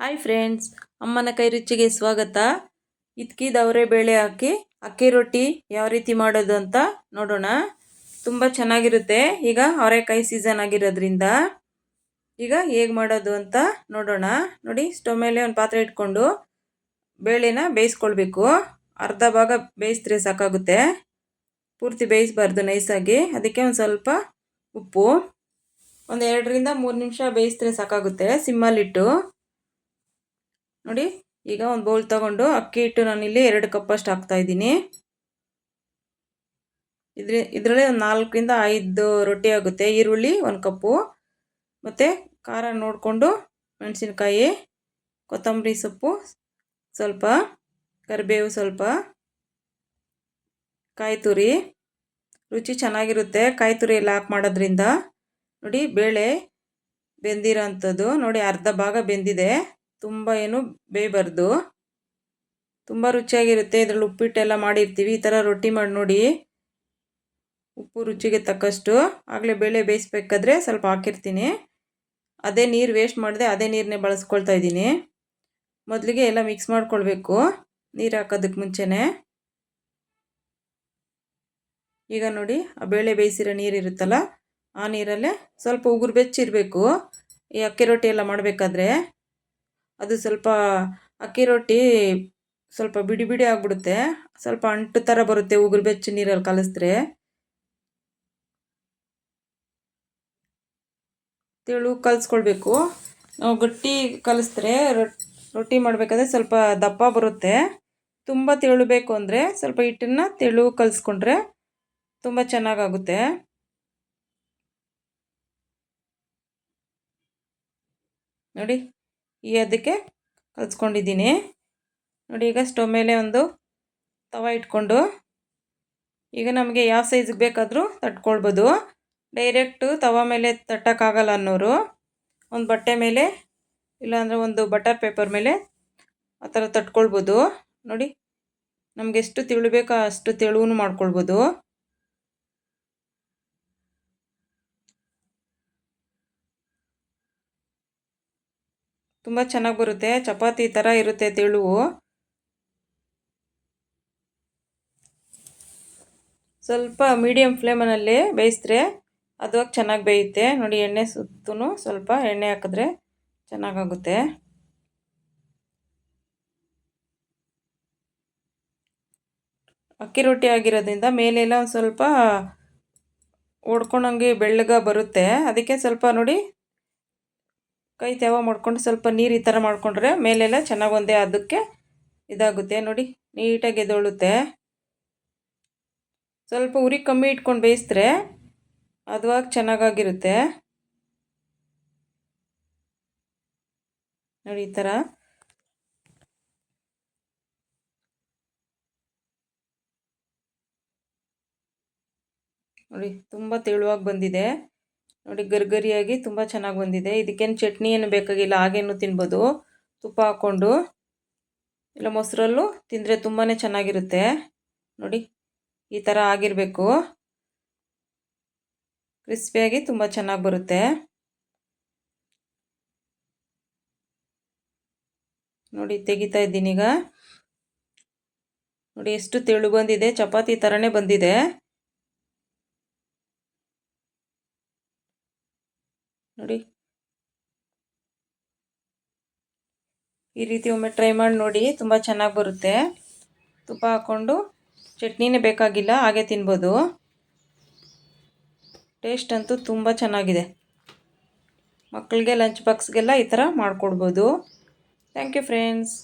Hi friends, ಅಮ್ಮನ ಕೈ ರುಚಿಗೆ ಸ್ವಾಗತ. ಇದ್ಕಿದವರೆ ಬೇಳೆ ಹಾಕಿ ಅಕ್ಕಿ ರೊಟ್ಟಿ ಯಾವ ರೀತಿ ಮಾಡೋದು ಅಂತ ನೋಡೋಣ. ತುಂಬ ಚೆನ್ನಾಗಿರುತ್ತೆ. ಈಗ ಅವರೆಕಾಯಿ ಸೀಸನ್ ಆಗಿರೋದ್ರಿಂದ ಈಗ ಹೇಗೆ ಮಾಡೋದು ಅಂತ ನೋಡೋಣ. ನೋಡಿ, ಸ್ಟವ್ ಮೇಲೆ ಒಂದು ಪಾತ್ರೆ ಇಟ್ಕೊಂಡು ಬೇಳೆನ ಬೇಯಿಸ್ಕೊಳ್ಬೇಕು. ಅರ್ಧ ಭಾಗ ಬೇಯಿಸಿದ್ರೆ ಸಾಕಾಗುತ್ತೆ, ಪೂರ್ತಿ ಬೇಯಿಸಬಾರ್ದು ನೈಸಾಗಿ. ಅದಕ್ಕೆ ಒಂದು ಸ್ವಲ್ಪ ಉಪ್ಪು, ಒಂದು 2-3 ನಿಮಿಷ ಬೇಯಿಸಿದ್ರೆ ಸಾಕಾಗುತ್ತೆ ಸಿಮ್ಮಲ್ಲಿಟ್ಟು. ನೋಡಿ, ಈಗ ಒಂದು ಬೌಲ್ ತಗೊಂಡು ಅಕ್ಕಿ ಹಿಟ್ಟು ನಾನಿಲ್ಲಿ 2 ಕಪ್ಪಷ್ಟು ಹಾಕ್ತಾಯಿದ್ದೀನಿ. ಇದರಲ್ಲಿ ಒಂದು 4-5 ರೊಟ್ಟಿ ಆಗುತ್ತೆ. ಈರುಳ್ಳಿ 1 ಕಪ್ಪು, ಮತ್ತು ಖಾರ ನೋಡಿಕೊಂಡು ಮೆಣಸಿನ್ಕಾಯಿ, ಕೊತ್ತಂಬರಿ ಸೊಪ್ಪು ಸ್ವಲ್ಪ, ಕರಿಬೇವು ಸ್ವಲ್ಪ, ಕಾಯಿ ತುರಿ. ರುಚಿ ಚೆನ್ನಾಗಿರುತ್ತೆ ಕಾಯಿ ತುರಿ ಎಲ್ಲ ಹಾಕಿ ಮಾಡೋದ್ರಿಂದ. ನೋಡಿ, ಬೇಳೆ ಬೆಂದಿರೋ ಅಂಥದ್ದು ನೋಡಿ, ಅರ್ಧ ಭಾಗ ಬೆಂದಿದೆ. ತುಂಬ ಏನು ಬೇಯಬಾರ್ದು, ತುಂಬ ರುಚಿಯಾಗಿರುತ್ತೆ. ಇದರಲ್ಲಿ ಉಪ್ಪಿಟ್ಟೆಲ್ಲ ಮಾಡಿರ್ತೀವಿ. ಈ ಥರ ರೊಟ್ಟಿ ಮಾಡಿ ನೋಡಿ. ಉಪ್ಪು ರುಚಿಗೆ ತಕ್ಕಷ್ಟು. ಆಗಲೇ ಬೇಳೆ ಬೇಯಿಸ್ಬೇಕಾದ್ರೆ ಸ್ವಲ್ಪ ಹಾಕಿರ್ತೀನಿ. ಅದೇ ನೀರು ವೇಸ್ಟ್ ಮಾಡಿದೆ, ಅದೇ ನೀರನ್ನೇ ಬಳಸ್ಕೊಳ್ತಾ ಇದ್ದೀನಿ. ಮೊದಲಿಗೆ ಎಲ್ಲ ಮಿಕ್ಸ್ ಮಾಡ್ಕೊಳ್ಬೇಕು ನೀರು ಹಾಕೋದಕ್ಕೆ ಮುಂಚೆನೇ. ಈಗ ನೋಡಿ, ಆ ಬೇಳೆ ಬೇಯಿಸಿರೋ ನೀರಿರುತ್ತಲ್ಲ, ಆ ನೀರಲ್ಲೇ ಸ್ವಲ್ಪ ಉಗುರು ಬೆಚ್ಚಿರಬೇಕು. ಈ ಅಕ್ಕಿ ರೊಟ್ಟಿ ಎಲ್ಲ ಮಾಡಬೇಕಾದ್ರೆ ಅದು ಸ್ವಲ್ಪ ಅಕ್ಕಿ ರೊಟ್ಟಿ ಸ್ವಲ್ಪ ಬಿಡಿ ಬಿಡಿ ಆಗಿಬಿಡುತ್ತೆ, ಸ್ವಲ್ಪ ಅಂಟು ಥರ ಬರುತ್ತೆ ಉಗುರು ಬೆಚ್ಚ ನೀರಲ್ಲಿ ಕಲಿಸಿದ್ರೆ. ತೆಳು ಕಲಿಸ್ಕೊಳ್ಬೇಕು. ನಾವು ಗಟ್ಟಿ ಕಲಿಸಿದ್ರೆ ರೊಟ್ಟಿ ಮಾಡಬೇಕಾದ್ರೆ ಸ್ವಲ್ಪ ದಪ್ಪ ಬರುತ್ತೆ. ತುಂಬ ತೆಳು ಬೇಕು ಅಂದರೆ ಸ್ವಲ್ಪ ಹಿಟ್ಟನ್ನು ತೆಳು ಕಲಿಸ್ಕೊಂಡ್ರೆ ತುಂಬ ಚೆನ್ನಾಗಾಗುತ್ತೆ. ನೋಡಿ, ಈ ಅದಕ್ಕೆ ಕಲಿಸ್ಕೊಂಡಿದ್ದೀನಿ. ನೋಡಿ, ಈಗ ಸ್ಟವ್ ಮೇಲೆ ಒಂದು ತವ ಇಟ್ಕೊಂಡು, ಈಗ ನಮಗೆ ಯಾವ ಸೈಜಿಗೆ ಬೇಕಾದರೂ ತಟ್ಕೊಳ್ಬೋದು. ಡೈರೆಕ್ಟು ತವ ಮೇಲೆ ತಟ್ಟೋಕ್ಕಾಗಲ್ಲ ಅನ್ನೋರು ಒಂದು ಬಟ್ಟೆ ಮೇಲೆ ಇಲ್ಲಾಂದರೆ ಒಂದು ಬಟರ್ ಪೇಪರ್ ಮೇಲೆ ಆ ಥರ ತಟ್ಕೊಳ್ಬೋದು. ನೋಡಿ, ನಮಗೆ ಎಷ್ಟು ತೆಳು ಬೇಕೋ ಅಷ್ಟು ತೆಳುವೂ ಮಾಡ್ಕೊಳ್ಬೋದು. ತುಂಬ ಚೆನ್ನಾಗಿ ಬರುತ್ತೆ, ಚಪಾತಿ ಥರ ಇರುತ್ತೆ ತೆಳುವು. ಸ್ವಲ್ಪ ಮೀಡಿಯಮ್ ಫ್ಲೇಮಲ್ಲಿ ಬೇಯಿಸಿದ್ರೆ ಅದು ಚೆನ್ನಾಗಿ ಬೇಯುತ್ತೆ. ನೋಡಿ, ಎಣ್ಣೆ ಸುತ್ತೂ ಸ್ವಲ್ಪ ಎಣ್ಣೆ ಹಾಕಿದ್ರೆ ಚೆನ್ನಾಗಾಗುತ್ತೆ. ಅಕ್ಕಿ ರೊಟ್ಟಿ ಆಗಿರೋದ್ರಿಂದ ಮೇಲೆಲ್ಲ ಒಂದು ಸ್ವಲ್ಪ ಓಡ್ಕೊಂಡಂಗೆ ಬೆಳ್ಳಗೆ ಬರುತ್ತೆ. ಅದಕ್ಕೆ ಸ್ವಲ್ಪ ನೋಡಿ, ಕೈ ತೇವ ಮಾಡ್ಕೊಂಡು ಸ್ವಲ್ಪ ನೀರು ಈ ಥರ ಮಾಡಿಕೊಂಡ್ರೆ ಮೇಲೆಲ್ಲ ಚೆನ್ನಾಗಿ ಒಂದೇ ಅದಕ್ಕೆ ಇದಾಗುತ್ತೆ. ನೋಡಿ, ನೀಟಾಗಿ ಎದ್ದೊಳುತ್ತೆ. ಸ್ವಲ್ಪ ಉರಿ ಕಮ್ಮಿ ಇಟ್ಕೊಂಡು ಬೇಯಿಸಿದ್ರೆ ಅದುವಾಗಿ ಚೆನ್ನಾಗಿರುತ್ತೆ. ನೋಡಿ, ಈ ಥರ ನೋಡಿ, ತುಂಬ ತೆಳುವಾಗಿ ಬಂದಿದೆ. ನೋಡಿ, ಗರಿಗರಿಯಾಗಿ ತುಂಬ ಚೆನ್ನಾಗಿ ಬಂದಿದೆ. ಇದಕ್ಕೇನು ಚಟ್ನಿ ಏನು ಬೇಕಾಗಿಲ್ಲ, ಹಾಗೇನು ತಿನ್ಬೋದು. ತುಪ್ಪ ಹಾಕ್ಕೊಂಡು ಇಲ್ಲ ಮೊಸರಲ್ಲೂ ತಿಂದರೆ ತುಂಬಾ ಚೆನ್ನಾಗಿರುತ್ತೆ. ನೋಡಿ, ಈ ಥರ ಆಗಿರಬೇಕು. ಕ್ರಿಸ್ಪಿಯಾಗಿ ತುಂಬ ಚೆನ್ನಾಗಿ ಬರುತ್ತೆ. ನೋಡಿ, ತೆಗಿತಾ ಇದ್ದೀನಿ ಈಗ. ನೋಡಿ, ಎಷ್ಟು ತೆಳು ಬಂದಿದೆ, ಚಪಾತಿ ಥರನೇ ಬಂದಿದೆ. ನೋಡಿ, ಈ ರೀತಿ ಒಮ್ಮೆ ಟ್ರೈ ಮಾಡಿ ನೋಡಿ, ತುಂಬ ಚೆನ್ನಾಗಿ ಬರುತ್ತೆ. ತುಪ್ಪ ಹಾಕ್ಕೊಂಡು ಚಟ್ನಿನೇ ಬೇಕಾಗಿಲ್ಲ, ಹಾಗೆ ತಿನ್ಬೋದು. ಟೇಸ್ಟ್ ಅಂತೂ ತುಂಬ ಚೆನ್ನಾಗಿದೆ. ಮಕ್ಕಳಿಗೆ ಲಂಚ್ ಬಾಕ್ಸ್ಗೆಲ್ಲ ಈ ಥರ ಮಾಡಿಕೊಡ್ಬೋದು. Thank you friends.